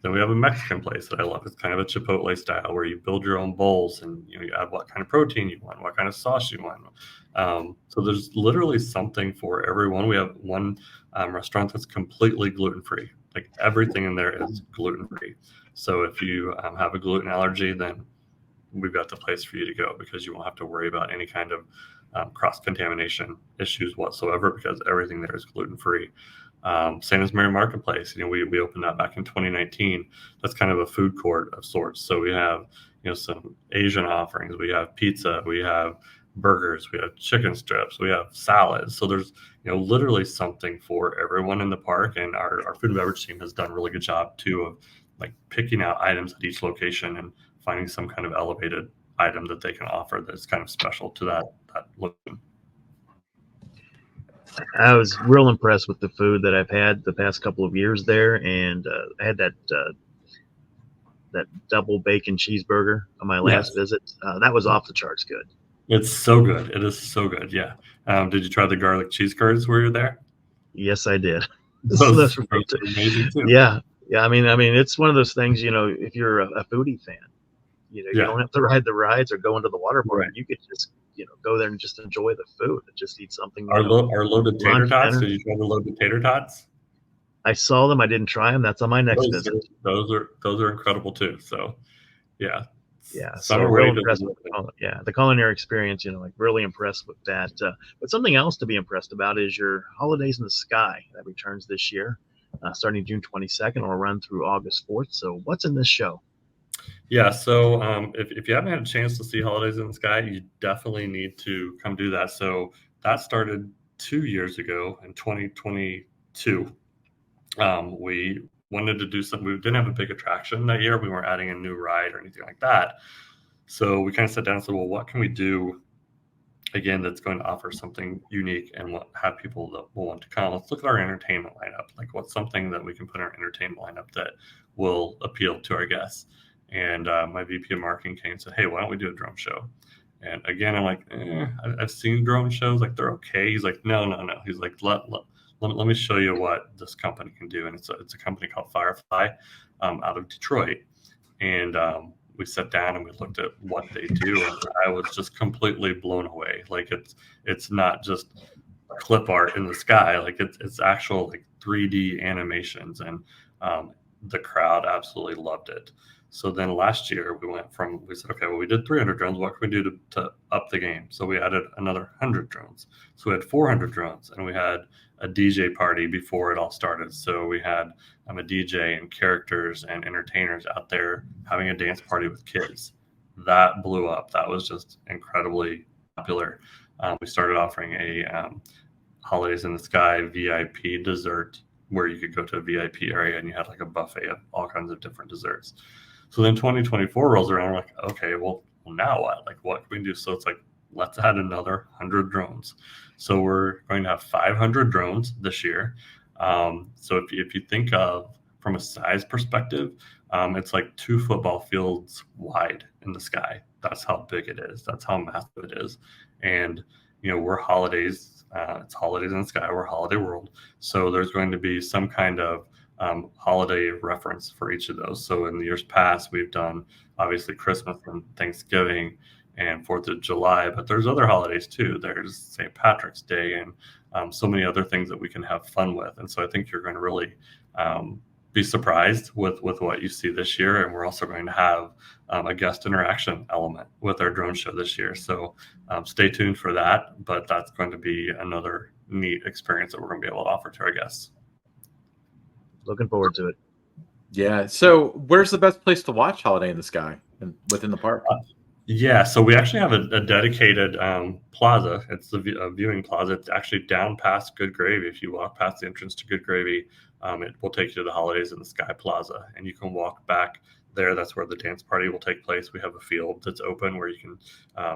Then we have a Mexican place that I love. It's kind of a Chipotle style where you build your own bowls, and you add what kind of protein you want, what kind of sauce you want. So there's literally something for everyone. We have one restaurant that's completely gluten-free. Like, everything in there is gluten-free. So if you have a gluten allergy, then we've got the place for you to go, because you won't have to worry about any kind of cross-contamination issues whatsoever, because everything there is gluten-free. Santa's Merry Marketplace, we opened that back in 2019. That's kind of a food court of sorts. So we have, some Asian offerings. We have pizza. We have burgers. We have chicken strips. We have salads. So there's, literally something for everyone in the park. And our food and beverage team has done a really good job too of, like, picking out items at each location and finding some kind of elevated item that they can offer that's kind of special to that location. I was real impressed with the food that I've had the past couple of years there, and I had that double bacon cheeseburger on my last visit. That was off the charts good. It's so good. It is so good. Yeah. Did you try the garlic cheese curds where you're there? Yes, I did. Those are amazing too. Yeah. I mean, it's one of those things. If you're a foodie fan, you don't have to ride the rides or go into the water park. Right. You could just go there and just enjoy the food and just eat something. Our loaded tater tots. Did you try the loaded tater tots? I saw them. I didn't try them. That's on my next visit. Those are incredible too. So, yeah. Yeah. So real impressed with the culinary experience. Like, really impressed with that. But something else to be impressed about is your Holidays in the Sky that returns this year, starting June 22nd. It'll run through August 4th. So what's in this show? Yeah, so if you haven't had a chance to see Holidays in the Sky, you definitely need to come do that. So that started 2 years ago in 2022. We wanted to do something. We didn't have a big attraction that year. We weren't adding a new ride or anything like that. So we kind of sat down and said, well, what can we do, again, that's going to offer something unique and have people that will want to come? Let's look at our entertainment lineup. Like, what's something that we can put in our entertainment lineup that will appeal to our guests? And my VP of marketing came and said, hey, why don't we do a drone show? And again, I'm like, I've seen drone shows. Like, they're okay. He's like, no. He's like, let me show you what this company can do. And it's a company called Firefly out of Detroit. And we sat down and we looked at what they do, and I was just completely blown away. Like it's not just clip art in the sky, like it's actual like 3D animations, and the crowd absolutely loved it. So then last year we said, okay, well, we did 300 drones. What can we do to up the game? So we added another 100 drones. So we had 400 drones, and we had a DJ party before it all started. So we had a DJ and characters and entertainers out there having a dance party with kids. That blew up. That was just incredibly popular. We started offering a Holidays in the Sky VIP dessert where you could go to a VIP area and you had like a buffet of all kinds of different desserts. So then 2024 rolls around. We're like, okay, well now what? Like, what can we do? So it's like, let's add another 100 drones. So we're going to have 500 drones this year. So if you think of from a size perspective, it's like 2 football fields wide in the sky. That's how big it is. That's how massive it is. And we're holidays. It's holidays in the sky. We're holiday world. So there's going to be some kind of holiday reference for each of those. So in the years past, we've done obviously Christmas and Thanksgiving and 4th of July, but there's other holidays too. There's St. Patrick's Day and so many other things that we can have fun with. And so I think you're going to really be surprised with what you see this year. And we're also going to have a guest interaction element with our drone show this year. So stay tuned for that, but that's going to be another neat experience that we're going to be able to offer to our guests. Looking forward to it. Yeah. So where's the best place to watch Holiday in the Sky within the park? Yeah, so we actually have a dedicated plaza. It's a viewing plaza. It's actually down past Good Gravy. If you walk past the entrance to Good Gravy, it will take you to the Holidays in the Sky Plaza, and you can walk back there. That's where the dance party will take place. We have a field that's open where you can,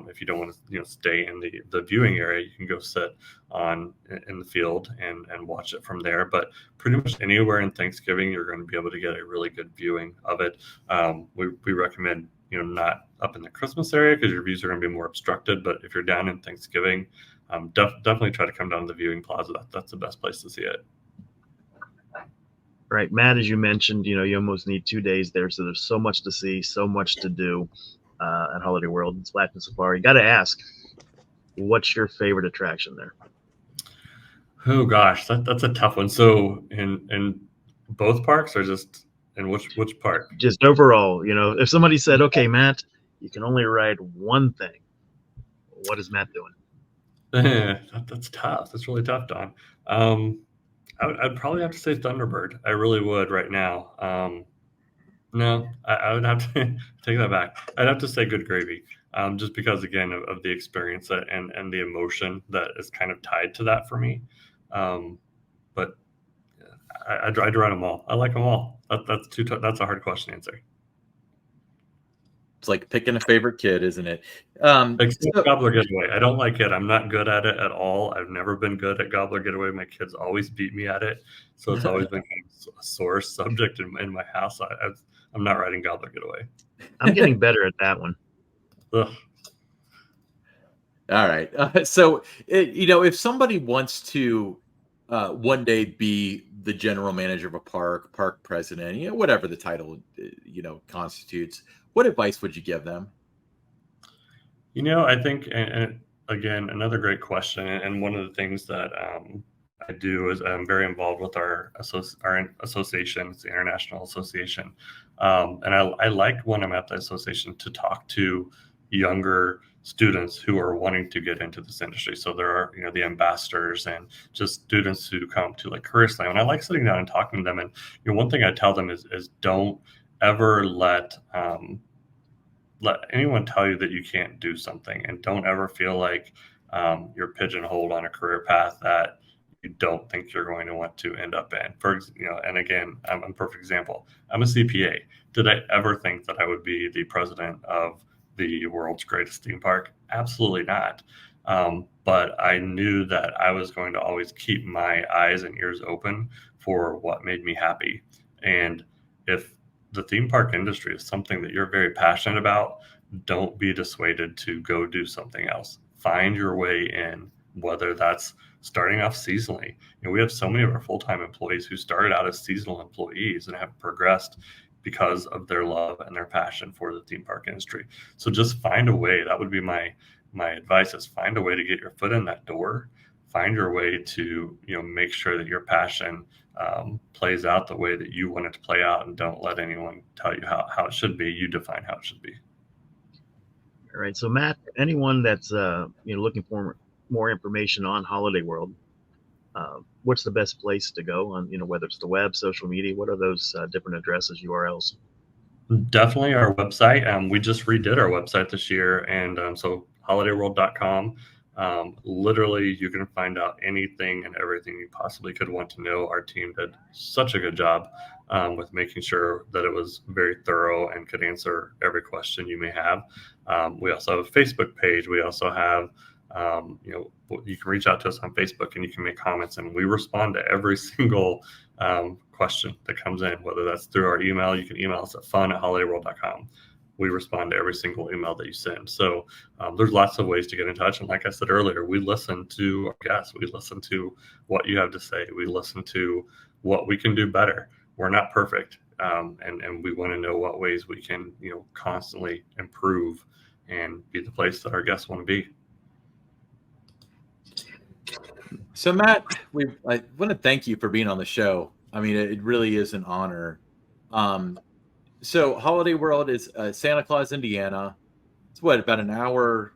if you don't want to, stay in the viewing area, you can go sit in the field and watch it from there. But pretty much anywhere in Thanksgiving, you're going to be able to get a really good viewing of it. We recommend not up in the Christmas area because your views are going to be more obstructed. But if you're down in Thanksgiving, definitely try to come down to the viewing plaza. That's the best place to see it. Right, Matt, as you mentioned, you almost need 2 days there, so there's so much to see, so much to do at Holiday World and Splashin Safari. Got to ask, what's your favorite attraction there? Oh gosh, that's a tough one. So in both parks, or just in which park? Just overall, if somebody said, "Okay, Matt, you can only ride one thing," what is Matt doing? That's tough. That's really tough, Don. I'd probably have to say Thunderbird. I really would right now. No, I would have to take that back. I'd have to say Good Gravy, just because, again, of the experience and the emotion that is kind of tied to that for me. But I'd ride them all. I like them all. That's a hard question to answer. It's like picking a favorite kid, isn't it? Except Gobbler Getaway. I don't like it. I'm not good at it at all. I've never been good at Gobbler Getaway. My kids always beat me at it. So it's always been a sore subject in my house. I'm not riding Gobbler Getaway. I'm getting better at that one. Ugh. All right. So, if somebody wants to one day be the general manager of a park president, whatever the title, constitutes, what advice would you give them? I think, and again, another great question. And one of the things that I do is I'm very involved with our association. It's the International Association. And I like when I'm at the association to talk to younger students who are wanting to get into this industry. So there are, the ambassadors and just students who come to like Career Slam. And I like sitting down and talking to them. And one thing I tell them is don't ever let anyone tell you that you can't do something, and don't ever feel like you're pigeonholed on a career path that you don't think you're going to want to end up in. And again, I'm a perfect example. I'm a CPA. Did I ever think that I would be the president of the world's greatest theme park? Absolutely not. But I knew that I was going to always keep my eyes and ears open for what made me happy. And if the theme park industry is something that you're very passionate about, don't be dissuaded to go do something else. Find your way in, whether that's starting off seasonally. We have so many of our full-time employees who started out as seasonal employees and have progressed because of their love and their passion for the theme park industry. So just find a way. That would be my advice, is find a way to get your foot in that door. Find your way to make sure that your passion plays out the way that you want it to play out, and don't let anyone tell you how it should be. You define how it should be. All right. So Matt, anyone that's looking for more information on Holiday World, what's the best place to go on? Whether it's the web, social media, what are those different addresses, URLs? Definitely our website. We just redid our website this year, and so holidayworld.com. Literally, you can find out anything and everything you possibly could want to know. Our team did such a good job with making sure that it was very thorough and could answer every question you may have. We also have a Facebook page. We also have, you can reach out to us on Facebook and you can make comments, and we respond to every single question that comes in, whether that's through our email. You can email us at fun@holidayworld.com. We respond to every single email that you send. So there's lots of ways to get in touch. And like I said earlier, we listen to our guests. We listen to what you have to say. We listen to what we can do better. We're not perfect. And we want to know what ways we can, constantly improve and be the place that our guests want to be. So Matt, I want to thank you for being on the show. I mean, it really is an honor. So Holiday World is Santa Claus, Indiana. It's about an hour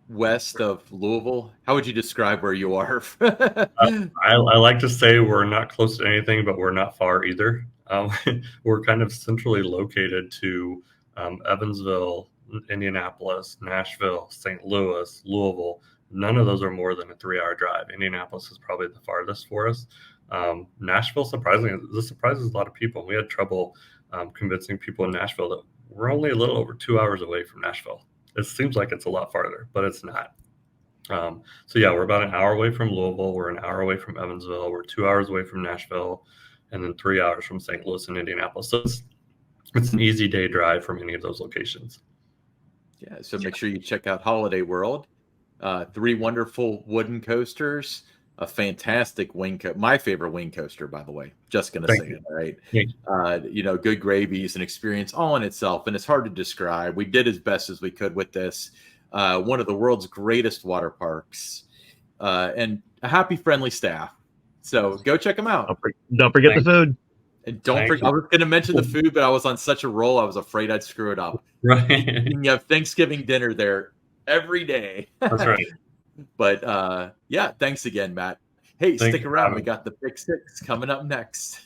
west of Louisville. How would you describe where you are? I like to say we're not close to anything, but we're not far either. We're kind of centrally located to Evansville, Indianapolis, Nashville, St. Louis, Louisville. None of those are more than a 3-hour drive. Indianapolis is probably the farthest for us. Nashville, surprisingly, this surprises a lot of people. We had trouble convincing people in Nashville that we're only a little over 2 hours away from Nashville. It seems like it's a lot farther, but it's not. So yeah, we're about an hour away from Louisville. We're an hour away from Evansville. We're 2 hours away from Nashville, and then 3 hours from St. Louis and Indianapolis. So it's an easy day drive from any of those locations. Yeah, so make sure you check out Holiday World. 3 wonderful wooden coasters, a fantastic wing my favorite wing coaster, by the way. Just gonna say it, right? Good gravy is an experience all in itself, and it's hard to describe. We did as best as we could with this. One of the world's greatest water parks, and a happy, friendly staff. So go check them out. Don't forget the food. And don't forget. I was going to mention the food, but I was on such a roll, I was afraid I'd screw it up. Right. You have Thanksgiving dinner there every day. That's right. But yeah, thanks again, Matt. Hey, stick around. We got the Big Six coming up next.